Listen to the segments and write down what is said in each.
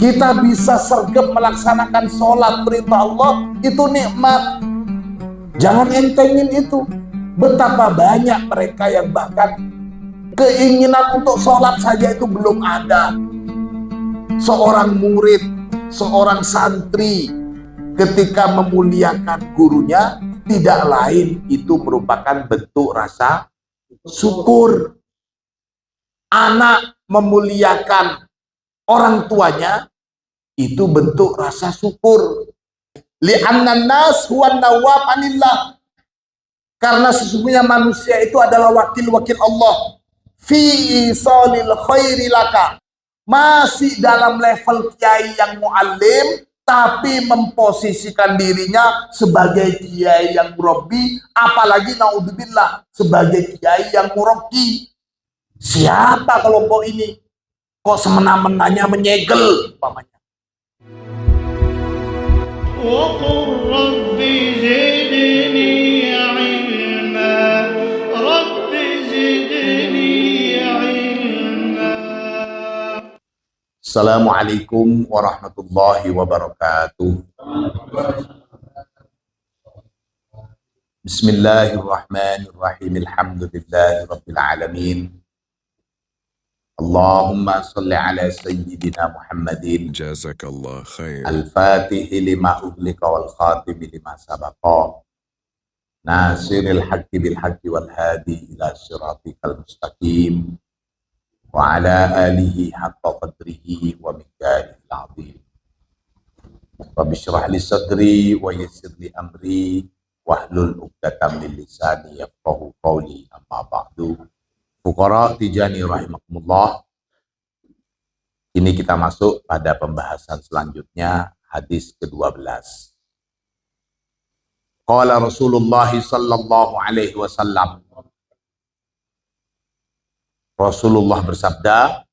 Kita bisa sergap melaksanakan sholat perintah Allah, itu nikmat. Jangan entengin itu. Betapa banyak mereka yang bahkan keinginan untuk sholat saja itu belum ada. Seorang murid, seorang santri ketika memuliakan gurunya, tidak lain itu merupakan bentuk rasa syukur. Anak memuliakan orang tuanya, itu bentuk rasa syukur. Li'annan nas huwan nawab anillah. Karena sesungguhnya manusia itu adalah wakil-wakil Allah. Fi isalil khairi laka. Masih dalam level kiai yang mu'allim, tapi memposisikan dirinya sebagai kiai yang murabbi, apalagi naudzubillah sebagai kiai yang murabbi. Siapa kelompok ini? Kok semena-menanya menyegel umpamanya. Assalamualaikum warahmatullahi wabarakatuh. Bismillahirrahmanirrahim. Alhamdulillahi rabbil alamin. Allahumma salli ala sayyidina Muhammadin Jazakallah khair. al-fatihi lima uhlika wal khatimi lima sabaqa nasiril haqqi bil haqqi wal hadi ila siratikal mustaqim wa ala alihi haqqa qadrihi wa miqdarihil azim. Rabbi shrah li sadri wa yassir li amri wahlul 'uqdatam min lisani yafqahu qawli, amma ba'du. Fuqara Tijani rahimakumullah. Ini kita masuk pada pembahasan selanjutnya, hadis ke-12. Qala Rasulullah sallallahu alaihi wasallam. Rasulullah bersabda,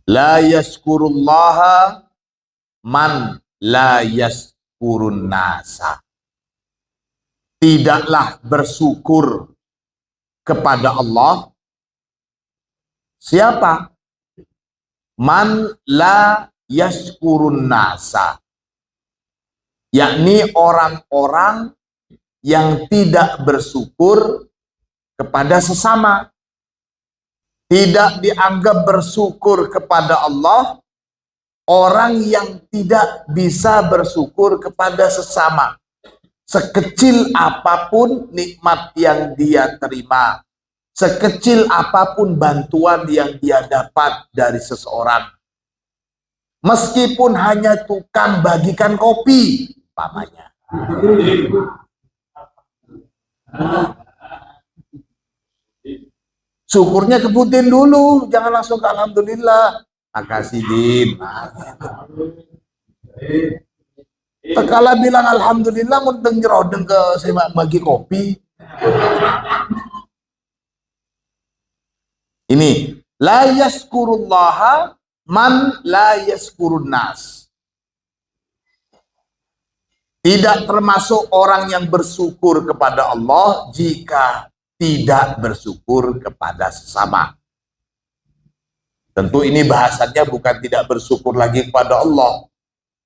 la yaskurullaha man la yaskurun nasa. Tidaklah bersyukur kepada Allah siapa? Man la yaskurun nasa, yakni orang-orang yang tidak bersyukur kepada sesama. Tidak dianggap bersyukur kepada Allah orang yang tidak bisa bersyukur kepada sesama. Sekecil apapun nikmat yang dia terima, sekecil apapun bantuan yang dia dapat dari seseorang, meskipun hanya tukang bagikan kopi, umpamanya. Syukurnya kebutin dulu, jangan langsung ke alhamdulillah. Makasih Din. Tekala bilang alhamdulillah, mendeng nyerodeng ke saya bagi kopi. Ini la yaskurullaha man la yaskurun nas. Tidak termasuk orang yang bersyukur kepada Allah jika tidak bersyukur kepada sesama. Tentu ini bahasannya bukan tidak bersyukur lagi kepada Allah,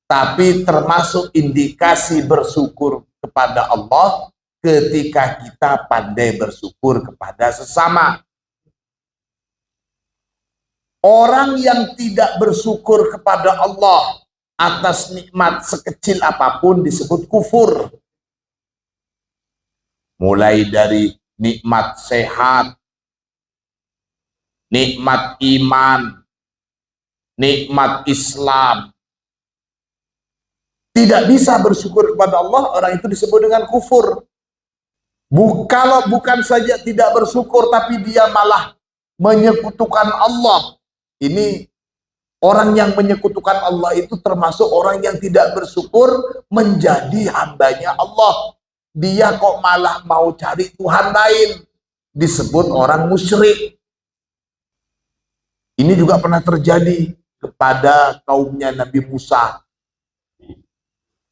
tapi termasuk indikasi bersyukur kepada Allah ketika kita pandai bersyukur kepada sesama. Orang yang tidak bersyukur kepada Allah atas nikmat sekecil apapun disebut kufur. Mulai dari nikmat sehat, nikmat iman, nikmat Islam. Tidak bisa bersyukur kepada Allah, orang itu disebut dengan kufur. Kalau bukan saja tidak bersyukur, tapi dia malah menyekutukan Allah. Ini orang yang menyekutukan Allah itu termasuk orang yang tidak bersyukur menjadi hambanya Allah. Dia kok malah mau cari Tuhan lain, disebut orang musyrik. Ini juga pernah terjadi kepada kaumnya Nabi Musa.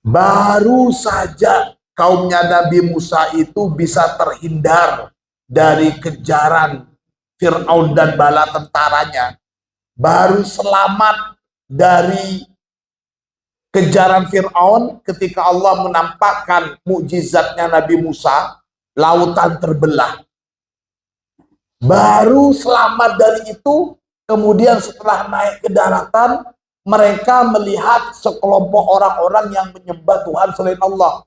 Baru saja kaumnya Nabi Musa itu bisa terhindar dari kejaran Fir'aun dan bala tentaranya. Baru selamat dari kejaran Fir'aun ketika Allah menampakkan mukjizatnya Nabi Musa, lautan terbelah. Baru selamat dari itu, kemudian setelah naik ke daratan, mereka melihat sekelompok orang-orang yang menyembah Tuhan selain Allah.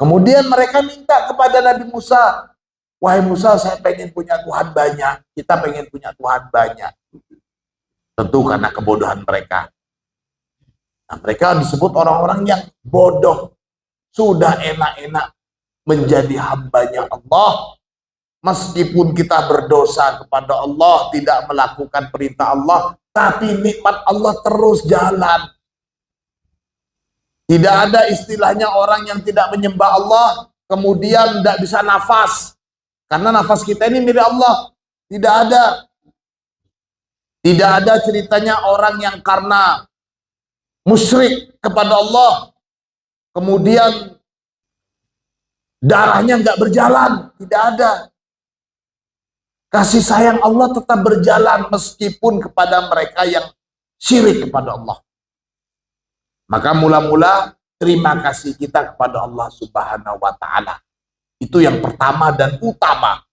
Kemudian mereka minta kepada Nabi Musa, wahai Musa, saya pengen punya Tuhan banyak, kita pengen punya Tuhan banyak. Tentu karena kebodohan mereka. Nah, mereka disebut orang-orang yang bodoh. Sudah enak-enak menjadi hambanya Allah. Meskipun kita berdosa kepada Allah, tidak melakukan perintah Allah, tapi nikmat Allah terus jalan. Tidak ada istilahnya orang yang tidak menyembah Allah, kemudian tidak bisa nafas. Karena nafas kita ini milik Allah. Tidak ada. Tidak ada ceritanya orang yang karena musyrik kepada Allah, kemudian darahnya nggak berjalan. Tidak ada. Kasih sayang Allah tetap berjalan meskipun kepada mereka yang syirik kepada Allah. Maka mula-mula terima kasih kita kepada Allah Subhanahu wa Ta'ala. Itu yang pertama dan utama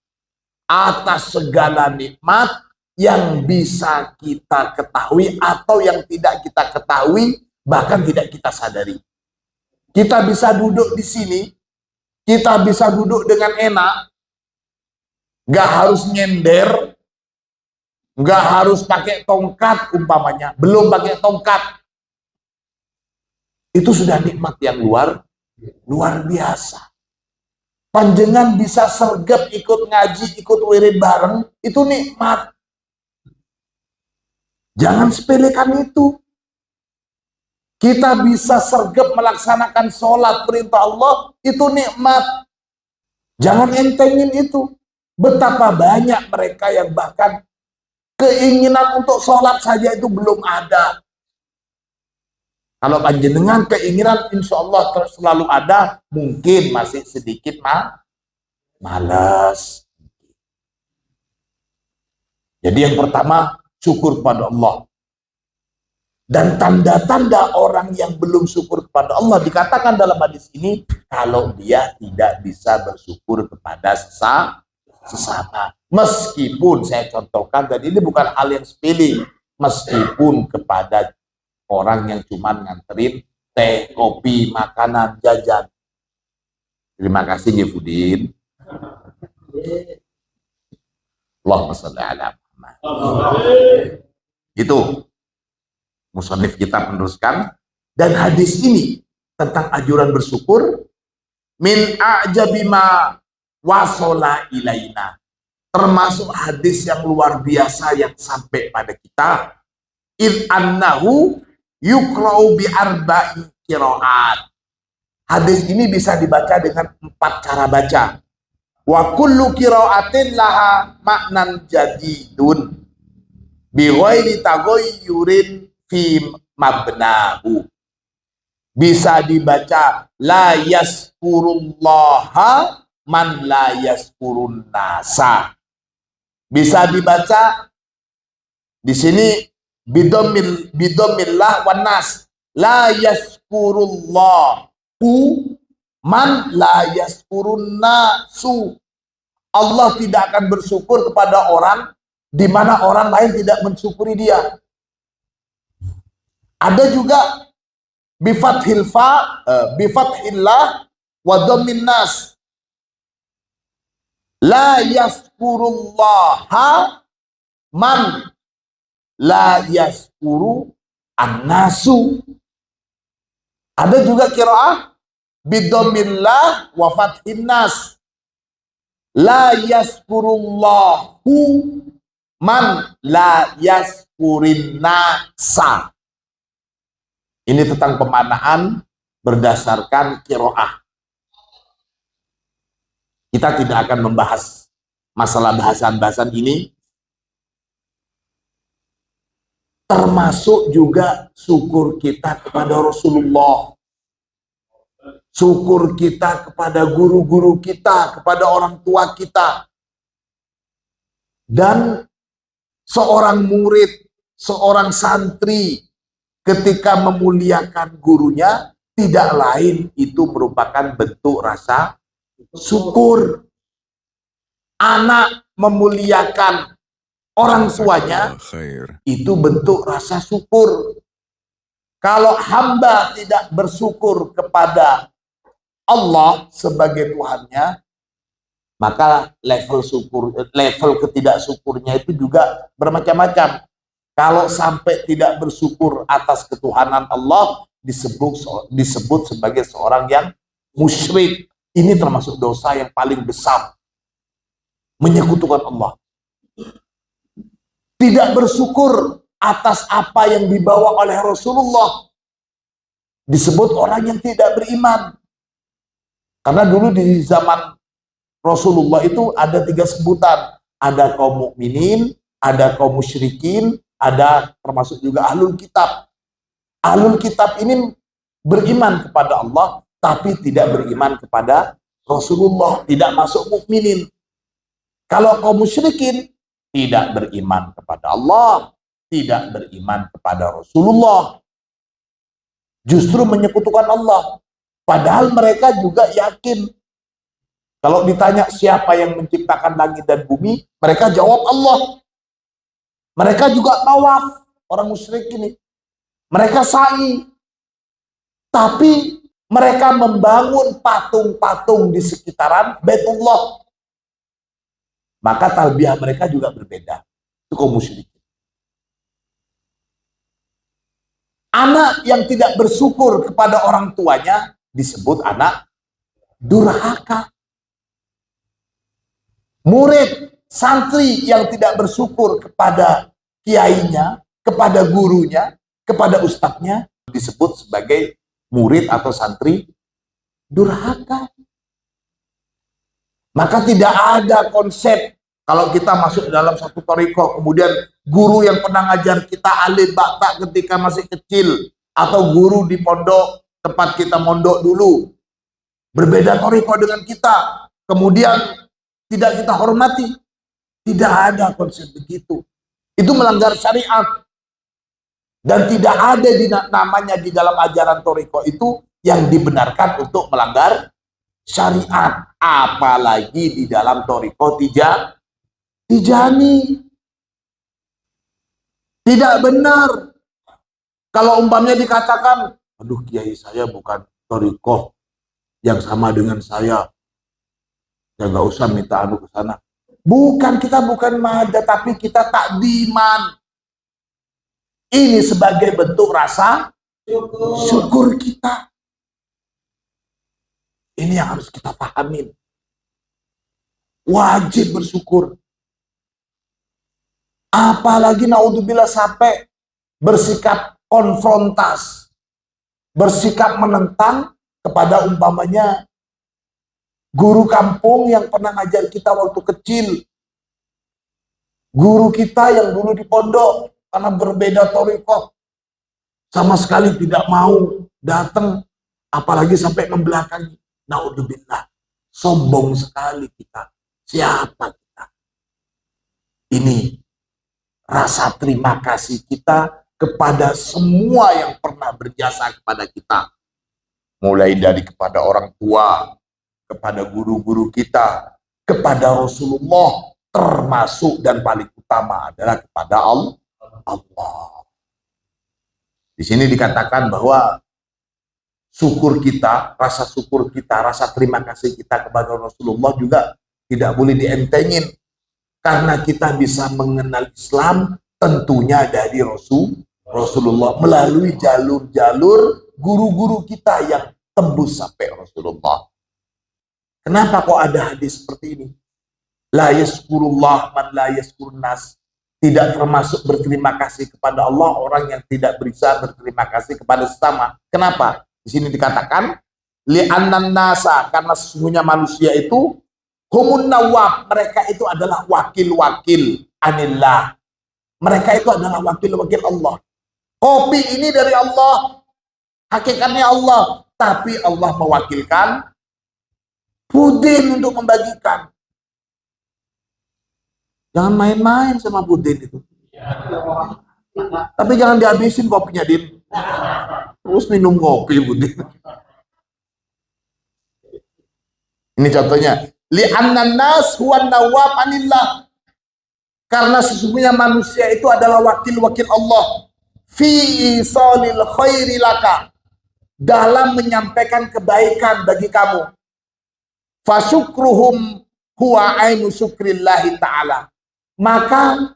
atas segala nikmat yang bisa kita ketahui atau yang tidak kita ketahui, bahkan tidak kita sadari. Kita bisa duduk di sini, kita bisa duduk dengan enak, nggak harus nyender, nggak harus pakai tongkat umpamanya, belum pakai tongkat. Itu sudah nikmat yang luar biasa. Panjenengan bisa sergap ikut ngaji, ikut wirid bareng, itu nikmat. Jangan sepelekan itu. Kita bisa sergap melaksanakan sholat perintah Allah, itu nikmat. Jangan entengin itu. Betapa banyak mereka yang bahkan keinginan untuk sholat saja itu belum ada. Kalau panjenengan keinginan insya Allah selalu ada, mungkin masih sedikit malas. Jadi yang pertama, syukur kepada Allah. Dan tanda-tanda orang yang belum syukur kepada Allah dikatakan dalam hadis ini, kalau dia tidak bisa bersyukur kepada sesama. Meskipun saya contohkan, dan ini bukan hal yang sepele, meskipun kepada orang yang cuma nganterin teh, kopi, makanan, jajan. Terima kasih Yefudin. Allahumma sholli ala Muhammad. Itu musannif kita meneruskan, dan hadis ini tentang anjuran bersyukur min a'jabima wasola ilaina, termasuk hadis yang luar biasa yang sampai pada kita. Id annahu yukra'u bi arba'i qiraat. Hadis ini bisa dibaca dengan 4 cara baca. Wa kullu qira'atin laha maknan jadidun bi ghairi taghayyurin fi mabnahu. Bisa dibaca la yaskurullaha man la yaskurun nasa. Bisa dibaca di sini bidomillah wan nas, la yaskurullahu man la yaskurun nasu. Allah tidak akan bersyukur kepada orang di mana orang lain tidak mensyukuri dia. Ada juga bifathil fa, bifathillah wa dhammin nas, la yaskurullaha man la yaskuru annasu. Ada juga qiraah bidomillah wa fathin nas, la yaskurullahu man la yaskurin nasa. Ini tentang pemaknaan berdasarkan qiraah. Kita tidak akan membahas masalah bahasan-bahasan ini. Termasuk juga syukur kita kepada Rasulullah, syukur kita kepada guru-guru kita, kepada orang tua kita. Dan seorang murid, seorang santri ketika memuliakan gurunya, tidak lain itu merupakan bentuk rasa syukur. Anak memuliakan orang tuanya, itu bentuk rasa syukur. Kalau hamba tidak bersyukur kepada Allah sebagai Tuhannya, maka level ketidaksyukurnya itu juga bermacam-macam. Kalau sampai tidak bersyukur atas ketuhanan Allah, disebut sebagai seorang yang musyrik. Ini termasuk dosa yang paling besar, menyekutukan Allah. Tidak bersyukur atas apa yang dibawa oleh Rasulullah, disebut orang yang tidak beriman. Karena dulu di zaman Rasulullah itu ada 3 sebutan. Ada kaum mukminin, ada kaum musyrikin, ada termasuk juga ahlul kitab. Ahlul kitab ini beriman kepada Allah, tapi tidak beriman kepada Rasulullah, tidak masuk mukminin. Kalau kaum musyrikin, tidak beriman kepada Allah, tidak beriman kepada Rasulullah, justru menyekutukan Allah. Padahal mereka juga yakin. Kalau ditanya siapa yang menciptakan langit dan bumi, mereka jawab Allah. Mereka juga tawaf, orang musyrik ini. Mereka sa'i. Tapi mereka membangun patung-patung di sekitaran Baitullah. Maka talbiyah mereka juga berbeda. Itu kaum musyrik. Anak yang tidak bersyukur kepada orang tuanya disebut anak durhaka. Murid, santri yang tidak bersyukur kepada kiainya, kepada gurunya, kepada ustadznya, disebut sebagai murid atau santri durhaka. Maka tidak ada konsep kalau kita masuk dalam satu thariqah, kemudian guru yang pernah ngajar kita alif bata ketika masih kecil, atau guru di pondok tempat kita mondok dulu, berbeda thariqah dengan kita, kemudian tidak kita hormati. Tidak ada konsep begitu. Itu melanggar syariat. Dan tidak ada namanya di dalam ajaran thariqah itu yang dibenarkan untuk melanggar syariat. Apalagi di dalam thariqah Tijani. Tidak benar. Kalau umpamanya dikatakan, aduh kiai saya bukan thariqah yang sama dengan saya nggak usah minta anu ke sana. Bukan, kita bukan mada, tapi kita takdiman. Ini sebagai bentuk rasa syukur kita. Ini yang harus kita pahamin. Wajib bersyukur. Apalagi naudzubillah sampai bersikap konfrontas, bersikap menentang kepada umpamanya guru kampung yang pernah ngajar kita waktu kecil, guru kita yang dulu di pondok, karena berbeda thariqah, sama sekali tidak mau datang, apalagi sampai membelakangi. Naudzubillah, sombong sekali kita. Siapa kita? Ini rasa terima kasih kita kepada semua yang pernah berjasa kepada kita, mulai dari kepada orang tua, kepada guru-guru kita, kepada Rasulullah, termasuk dan paling utama adalah kepada Allah. Di sini dikatakan bahwa syukur kita, rasa syukur kita, rasa terima kasih kita kepada Rasulullah juga tidak boleh dientengin, karena kita bisa mengenal Islam tentunya dari Rasulullah melalui jalur-jalur guru-guru kita yang tembus sampai Rasulullah. Kenapa kok ada hadis seperti ini? La yaskurullah man la yaskurun nas. Tidak termasuk berterima kasih kepada Allah orang yang tidak bisa berterima kasih kepada sesama. Kenapa? Di sini dikatakan li'annan nasa, karena sesungguhnya manusia itu humun nawab, mereka itu adalah wakil-wakil anillah. Mereka itu adalah wakil-wakil Allah. Kopi ini dari Allah, hakikatnya Allah, tapi Allah mewakilkan pudin untuk membagikan. Jangan main-main sama pudin itu. Tapi jangan dihabisin kopinya, Din. Terus minum kopi, Budin. Ini contohnya. Li'annan nas huwan nawab anillah. Karena sesungguhnya manusia itu adalah wakil-wakil Allah. Fi isalil khairi laka. Dalam menyampaikan kebaikan bagi kamu. Fasyukruhum huwa ainu syukrillahi ta'ala. Maka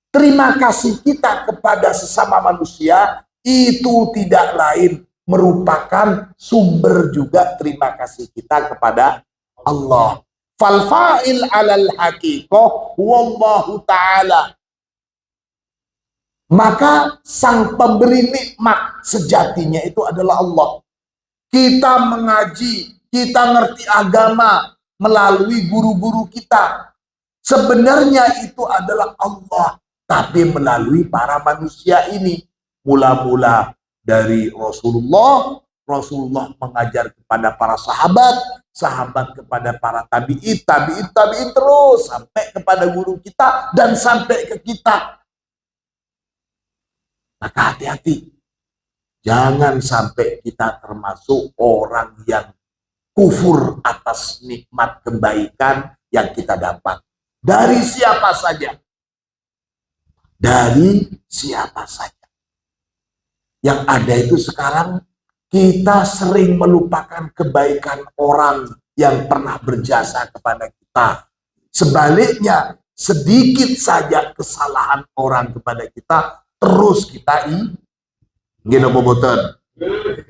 terima kasih kita kepada sesama manusia itu tidak lain merupakan sumber juga terima kasih kita kepada Allah. Fal fa'il 'alal haqiqah wallahu ta'ala. Maka sang pemberi nikmat sejatinya itu adalah Allah. Kita mengaji, kita ngerti agama melalui guru-guru kita. Sebenarnya itu adalah Allah, tapi melalui para manusia ini. Mula-mula dari Rasulullah, Rasulullah mengajar kepada para sahabat, sahabat kepada para tabi'in, tabi'in terus sampai kepada guru kita dan sampai ke kita. Maka hati-hati, jangan sampai kita termasuk orang yang kufur atas nikmat kebaikan yang kita dapat. Dari siapa saja. Dari siapa saja. Yang ada itu sekarang kita sering melupakan kebaikan orang yang pernah berjasa kepada kita. Sebaliknya, sedikit saja kesalahan orang kepada kita, terus kita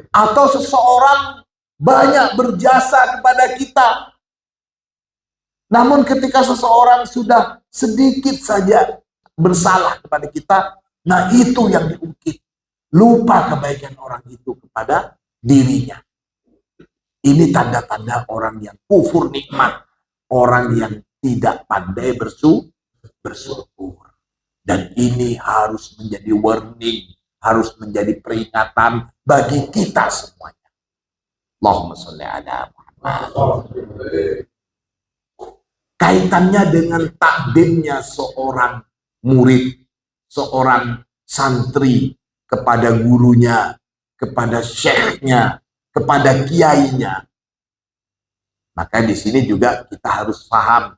atau seseorang banyak berjasa kepada kita. Namun ketika seseorang sudah sedikit saja bersalah kepada kita, nah itu yang diungkit. Lupa kebaikan orang itu kepada dirinya. Ini tanda-tanda orang yang kufur nikmat. Orang yang tidak pandai bersyukur. Dan ini harus menjadi warning, harus menjadi peringatan bagi kita semuanya. Allahumma sholli ala Muhammad. Kaitannya dengan takdimnya seorang murid, seorang santri kepada gurunya, kepada syekhnya, kepada kiainya. Maka di sini juga kita harus paham.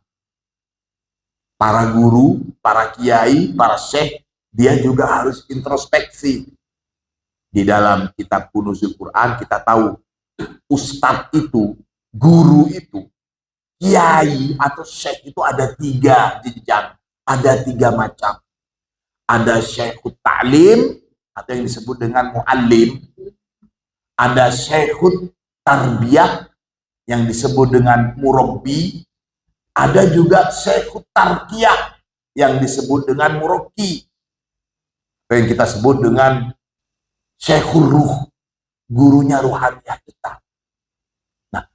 Para guru, para kiai, para syekh, dia juga harus introspeksi. Di dalam kitab Kunuzul Quran kita tahu, ustadz itu, guru itu, kiai atau syekh itu ada 3 jenjang, ada 3 macam. Ada syekhut ta'lim, atau yang disebut dengan mu'allim. Ada syekhut tarbiyah, yang disebut dengan murabbi. Ada juga syekhut tarkiyah yang disebut dengan murabbi. Yang kita sebut dengan syekhul ruh, gurunya ruhaniah kita. Nah,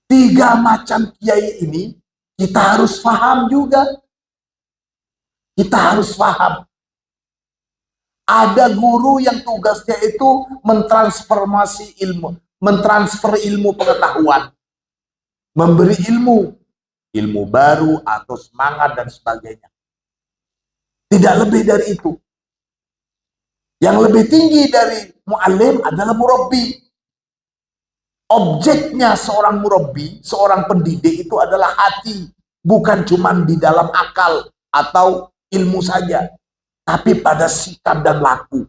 3 macam kiai ini kita harus paham juga. Kita harus paham. Ada guru yang tugasnya itu mentransformasi ilmu, mentransfer ilmu pengetahuan, memberi ilmu baru atau semangat dan sebagainya. Tidak lebih dari itu. Yang lebih tinggi dari mu'allim adalah murabbi. Objeknya seorang murabbi, seorang pendidik itu adalah hati. Bukan cuma di dalam akal atau ilmu saja, tapi pada sikap dan laku.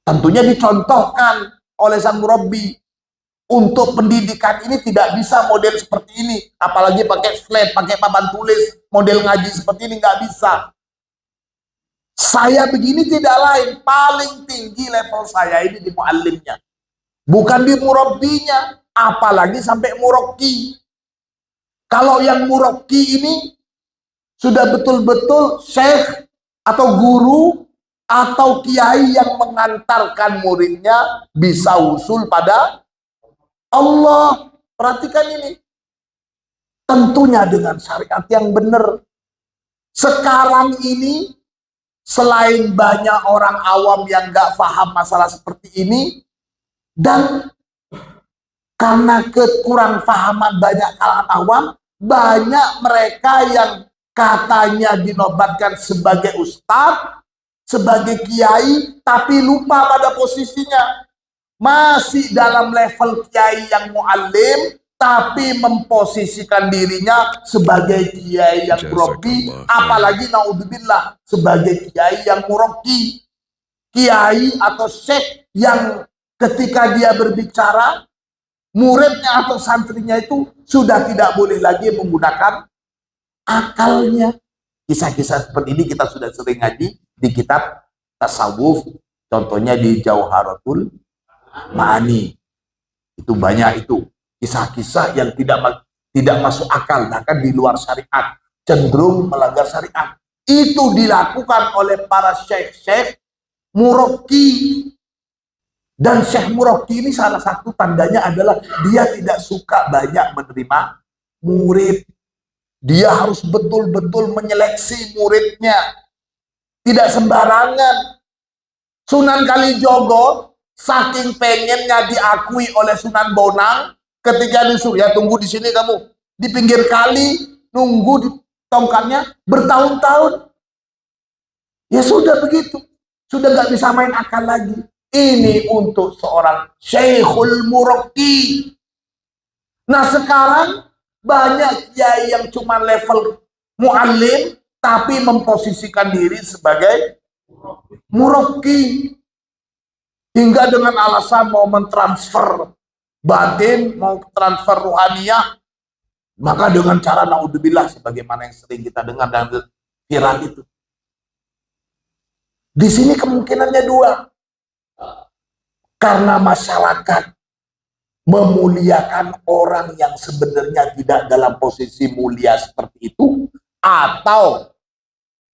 Tentunya dicontohkan oleh sang murabbi. Untuk pendidikan ini tidak bisa model seperti ini, apalagi pakai slide, pakai papan tulis, model ngaji seperti ini nggak bisa. Saya begini tidak lain, paling tinggi level saya ini di muallimnya, bukan di murabbinya, apalagi sampai murokki. Kalau yang murokki ini sudah betul-betul syekh atau guru atau kiai yang mengantarkan muridnya bisa usul pada Allah. Perhatikan ini. Tentunya dengan syariat yang benar. Sekarang ini, selain banyak orang awam yang gak paham masalah seperti ini, dan karena kekurang pahaman banyak kalangan awam, banyak mereka yang katanya dinobatkan sebagai ustadz, sebagai kiai tapi lupa pada posisinya. Masih dalam level kiai yang mu'allim tapi memposisikan dirinya sebagai kiai yang murabbi, apalagi naudzubillah sebagai kiai yang murabbi. Kiai atau syekh yang ketika dia berbicara, muridnya atau santrinya itu sudah tidak boleh lagi menggunakan akalnya. Kisah-kisah seperti ini kita sudah sering ngaji di kitab tasawuf, contohnya di Jauharatul Ma'ani. Itu banyak itu kisah-kisah yang tidak masuk akal, bahkan di luar syariat, cenderung melanggar syariat. Itu dilakukan oleh para syekh-syekh murabbi. Dan syekh murabbi ini salah satu tandanya adalah dia tidak suka banyak menerima murid. Dia harus betul-betul menyeleksi muridnya. Tidak sembarangan. Sunan Kalijogo saking pengennya diakui oleh Sunan Bonang, ketika disuruh, ya tunggu di sini kamu, di pinggir kali, nunggu di tongkatnya bertahun-tahun. Ya sudah begitu. Sudah nggak bisa main akal lagi. Ini untuk seorang syekhul murabbi. Nah sekarang banyak kiai yang cuma level mu'allim tapi memposisikan diri sebagai murabbi. Hingga dengan alasan mau mentransfer batin, mau transfer ruhaniyah, maka dengan cara naudzubillah sebagaimana yang sering kita dengar dan viral itu. Di sini kemungkinannya dua. Karena masyarakat memuliakan orang yang sebenarnya tidak dalam posisi mulia seperti itu, atau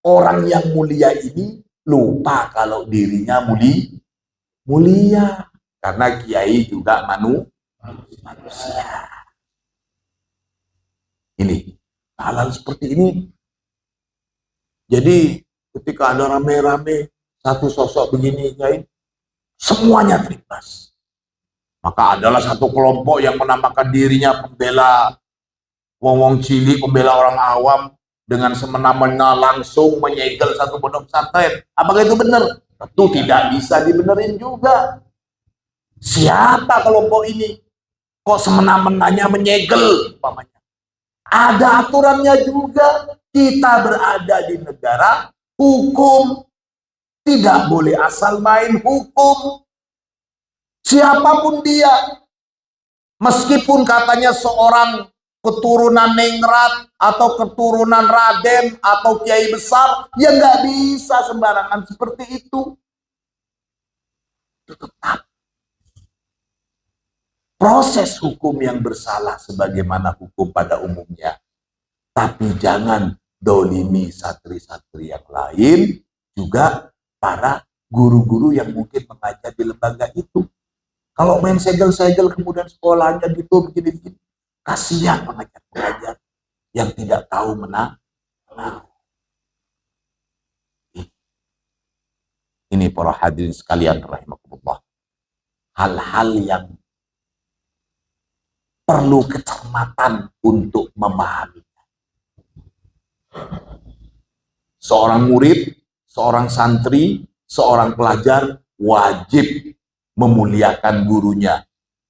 orang yang mulia ini lupa kalau dirinya mulia. Karena kiai juga manusia. Ini hal-hal seperti ini. Jadi ketika ada rame-rame satu sosok begini kiai, semuanya terimbas. Maka adalah satu kelompok yang menamakan dirinya pembela wong cilik, pembela orang awam, dengan semena-mena langsung menyegel satu pondok pesantren. Apakah itu benar? Tentu tidak bisa dibenerin juga. Siapa kelompok ini? Kok semena-menanya menyegel? Ada aturannya juga. Kita berada di negara hukum. Tidak boleh asal main hukum. Siapapun dia, meskipun katanya seorang keturunan Ningrat atau keturunan Raden atau kiai besar, ya nggak bisa sembarangan seperti itu. Tetap proses hukum yang bersalah sebagaimana hukum pada umumnya. Tapi jangan dolimi satri-satri yang lain, juga para guru-guru yang mungkin mengajar di lembaga itu. Kalau main segel-segel kemudian sekolahnya gitu begini-begini, kasihan pengajar-pengajar yang tidak tahu menang. Ini para hadirin sekalian rahimakumullah. Hal-hal yang perlu kecermatan untuk memahaminya. Seorang murid, seorang santri, seorang pelajar wajib memuliakan gurunya,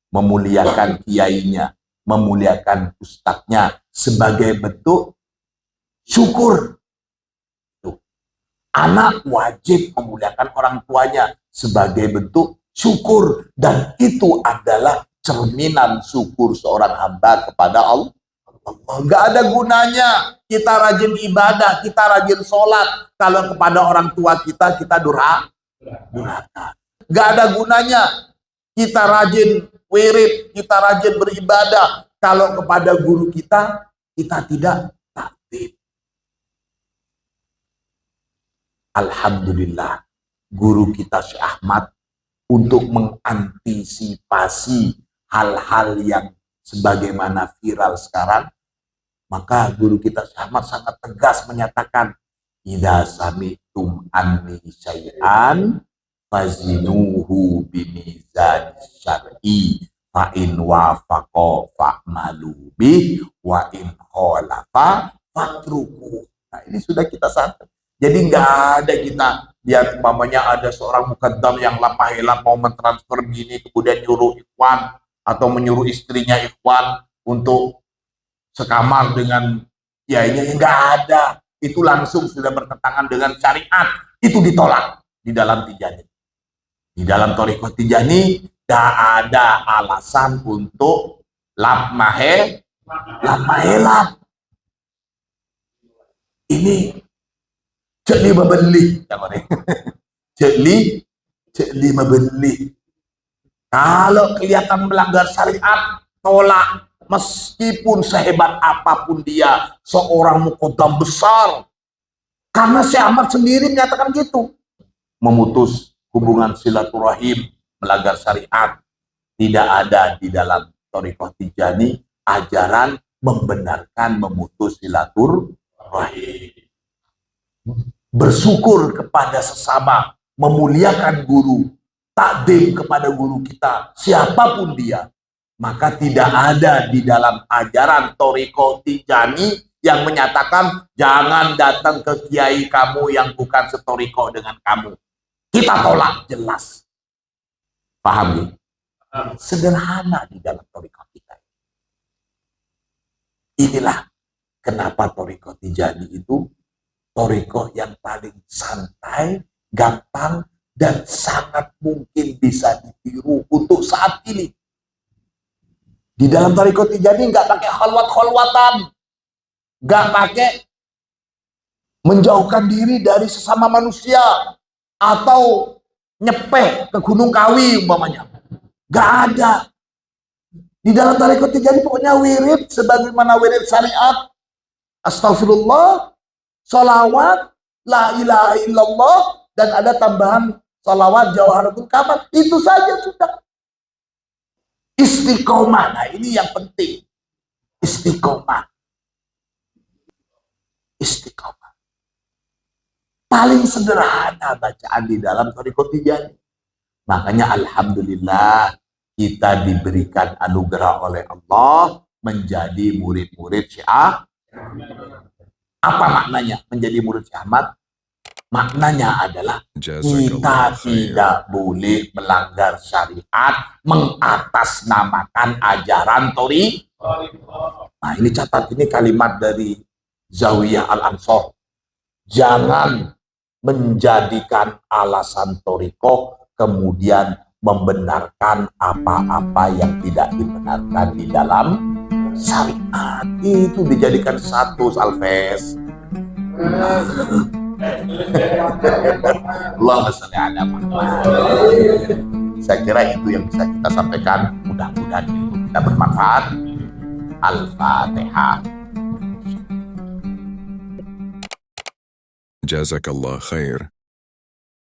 memuliakan kiainya, memuliakan ustadznya sebagai bentuk syukur. Anak wajib memuliakan orang tuanya sebagai bentuk syukur, dan itu adalah cerminan syukur seorang hamba kepada Allah. Nggak ada gunanya kita rajin ibadah, kita rajin sholat, kalau kepada orang tua kita durhaka. Nggak ada gunanya kita rajin wirid, kita rajin beribadah, kalau kepada guru kita tidak taklim. Alhamdulillah, guru kita Syekh Ahmad untuk mengantisipasi hal-hal yang sebagaimana viral sekarang, maka guru kita Syekh Ahmad sangat tegas menyatakan, idza sami'tum anni syai'an fazinuhu bimizan syar'i fa in wafaqa fa'malu bih wa in khalafa fatruku. Nah, ini sudah kita sadar. Jadi nggak ada kita lihat umpamanya ada seorang mukaddam yang lapah-lapah mau mentransfer gini, kemudian nyuruh ikhwan atau menyuruh istrinya ikhwan untuk sekamar dengan kiainya, enggak ada. Itu langsung sudah bertentangan dengan syariat. Itu ditolak di dalam Tijani. Di dalam Thariqah Tijani tidak ada alasan untuk lap mahelap. Ini cekli membeli, cekli membeli. Kalau kelihatan melanggar syariat, tolak. Meskipun sehebat apapun dia, seorang muqaddam besar. Karena Syekh Ahmad sendiri menyatakan gitu. Memutus hubungan silaturahim, melanggar syariat. Tidak ada di dalam Thariqah Tijani ajaran membenarkan memutus silaturahim. Bersyukur kepada sesama, memuliakan guru, takdim kepada guru kita, siapapun dia. Maka tidak ada di dalam ajaran Thariqah Tijani yang menyatakan jangan datang ke kiai kamu yang bukan setoriko dengan kamu. Kita tolak jelas. Paham ya? Sederhana di dalam Thariqah kita. Inilah kenapa Thariqah Tijani itu Thariqah yang paling santai, gampang, dan sangat mungkin bisa ditiru untuk saat ini. Di dalam Thariqah Tijani nggak pakai khalwat-khalwatan, nggak pakai menjauhkan diri dari sesama manusia atau nyepeh ke Gunung Kawi umpamanya. Nggak ada. Di dalam Thariqah Tijani pokoknya wirid sebagaimana wirid syariat. Astagfirullah, salawat, la ilaha illallah, dan ada tambahan salawat Jawharatul Kamal. Itu saja sudah. Istiqomah, nah ini yang penting. Istiqomah. Istiqomah. Paling sederhana bacaan di dalam Thariqah Tijani. Makanya alhamdulillah kita diberikan anugerah oleh Allah menjadi murid-murid Syekh. Apa maknanya menjadi murid Syekh Ahmad? Maknanya adalah kita tidak boleh melanggar syariat, mengatasnamakan ajaran Thariqah. Nah ini catat, ini kalimat dari Zawiyah Al-Ansor. Jangan menjadikan alasan Thariqah kemudian membenarkan apa-apa yang tidak dibenarkan di dalam syariat. Itu dijadikan satu salves. Allahumma sholli ala Muhammad. Saya kira itu yang bisa kita sampaikan. Mudah-mudahan itu kita bermanfaat. Al-Fatihah. Jazakallah khair.